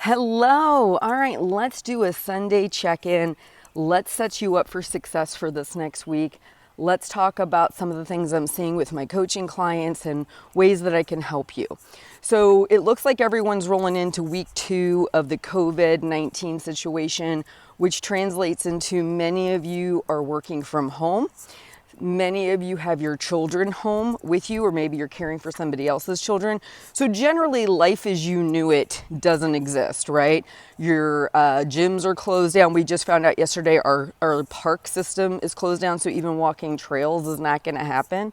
Hello. All right, let's do a Sunday check-in. Let's set you up for success for this next week. Let's talk about some of the things I'm seeing with my coaching clients and ways that I can help you. So it looks like everyone's rolling into week 2 of the COVID-19 situation, which translates into many of you are working from home. Many of you have your children home with you, or maybe you're caring for somebody else's children. So generally, life as you knew it doesn't exist, right? Your gyms are closed down. We just found out yesterday our park system is closed down, so even walking trails is not going to happen.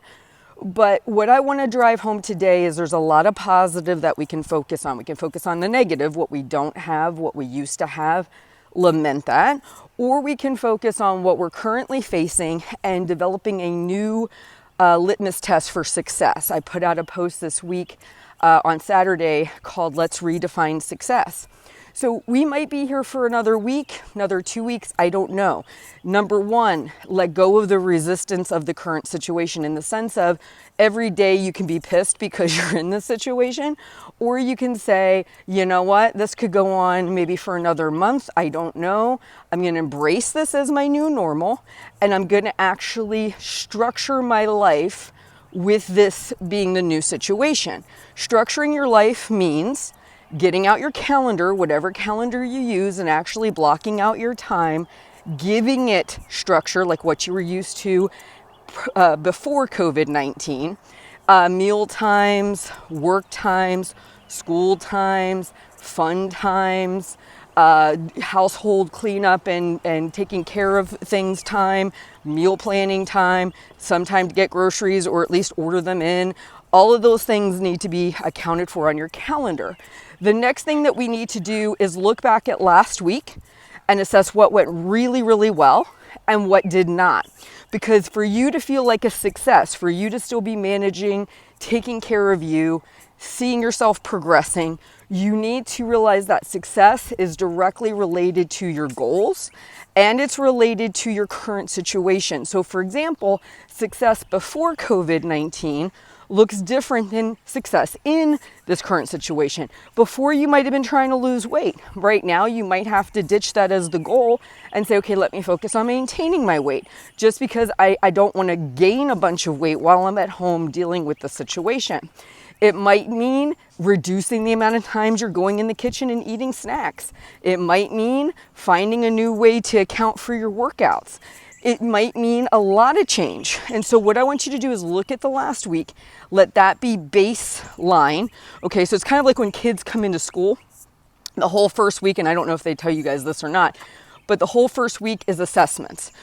But what I want to drive home today is there's a lot of positive that we can focus on. We can focus on the negative, what we don't have, what we used to have, lament that, or we can focus on what we're currently facing and developing a new litmus test for success. I put out a post this week on Saturday called Let's Redefine Success. So we might be here for another week, another 2 weeks, I don't know. Number one, let go of the resistance of the current situation, in the sense of every day you can be pissed because you're in this situation, or you can say, you know what, this could go on maybe for another month, I don't know. I'm going to embrace this as my new normal, and I'm going to actually structure my life with this being the new situation. Structuring your life means getting out your calendar, whatever calendar you use, and actually blocking out your time, giving it structure like what you were used to before COVID-19, meal times, work times, school times, fun times, household cleanup and taking care of things time, meal planning time, some time to get groceries or at least order them in. All of those things need to be accounted for on your calendar. The next thing that we need to do is look back at last week and assess what went really, really well and what did not. Because for you to feel like a success, for you to still be managing, taking care of you, seeing yourself progressing, you need to realize that success is directly related to your goals and it's related to your current situation. So for example, success before COVID-19 looks different than success in this current situation. Before, you might have been trying to lose weight. Right now, you might have to ditch that as the goal and say, okay, let me focus on maintaining my weight, just because I don't want to gain a bunch of weight while I'm at home dealing with the situation. It might mean reducing the amount of times you're going in the kitchen and eating snacks. It might mean finding a new way to account for your workouts. It might mean a lot of change. And so what I want you to do is look at the last week, let that be baseline. Okay, so it's kind of like when kids come into school, the whole first week, and I don't know if they tell you guys this or not, but the whole first week is assessments.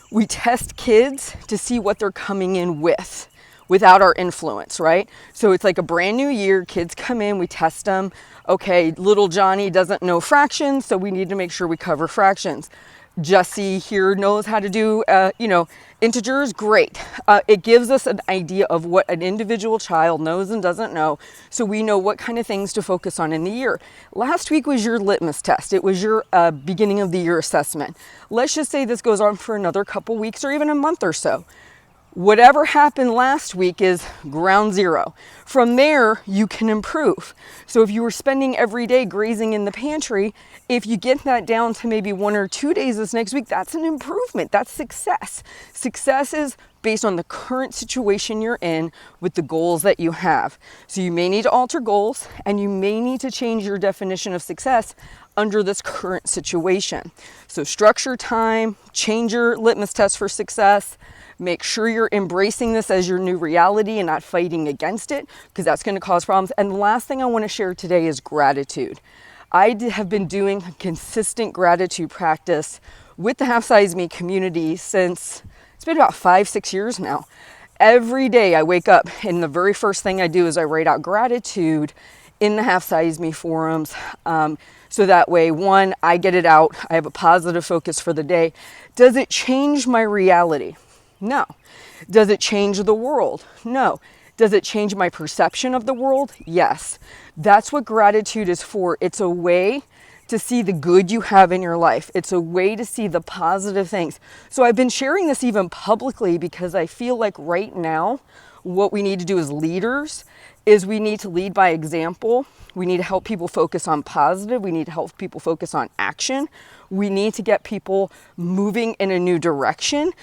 We test kids to see what they're coming in with, without our influence, right? So it's like a brand new year, kids come in, we test them. Okay, little Johnny doesn't know fractions, so we need to make sure we cover fractions. Jesse here knows how to do, integers, great. It gives us an idea of what an individual child knows and doesn't know, so we know what kind of things to focus on in the year. Last week was your litmus test. It was your beginning of the year assessment. Let's just say this goes on for another couple weeks or even a month or so. Whatever happened last week is ground zero. From there, you can improve. So if you were spending every day grazing in the pantry, if you get that down to maybe 1 or 2 days this next week, that's an improvement. That's success. Success is based on the current situation you're in with the goals that you have. So you may need to alter goals and you may need to change your definition of success under this current situation. So structure time, change your litmus test for success. Make sure you're embracing this as your new reality and not fighting against it, because that's going to cause problems. And the last thing I want to share today is gratitude. I have been doing consistent gratitude practice with the Half Size Me community since it's been about 5-6 years now. Every day I wake up and the very first thing I do is I write out gratitude in the Half Size Me forums. So that way, one, I get it out. I have a positive focus for the day. Does it change my reality? No. Does it change the world? No. Does it change my perception of the world? Yes. That's what gratitude is for. It's a way to see the good you have in your life. It's a way to see the positive things. So I've been sharing this even publicly because I feel like right now, what we need to do as leaders is we need to lead by example. We need to help people focus on positive. We need to help people focus on action. We need to get people moving in a new direction,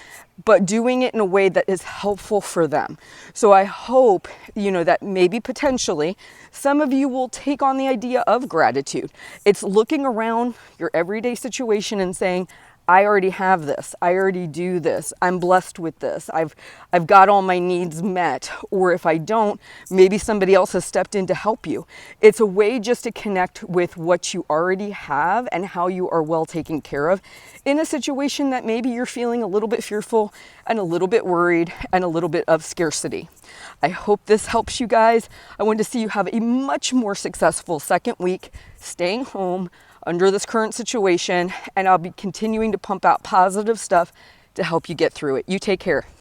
but doing it in a way that is helpful for them. So I hope, that maybe potentially some of you will take on the idea of gratitude. It's looking around your everyday situation and saying, I already have this. I already do this. I'm blessed with this. I've got all my needs met. Or if I don't, maybe somebody else has stepped in to help you. It's a way just to connect with what you already have and how you are well taken care of in a situation that maybe you're feeling a little bit fearful and a little bit worried and a little bit of scarcity. I hope this helps you guys. I want to see you have a much more successful second week staying home under this current situation, and I'll be continuing to pump out positive stuff to help you get through it. You take care.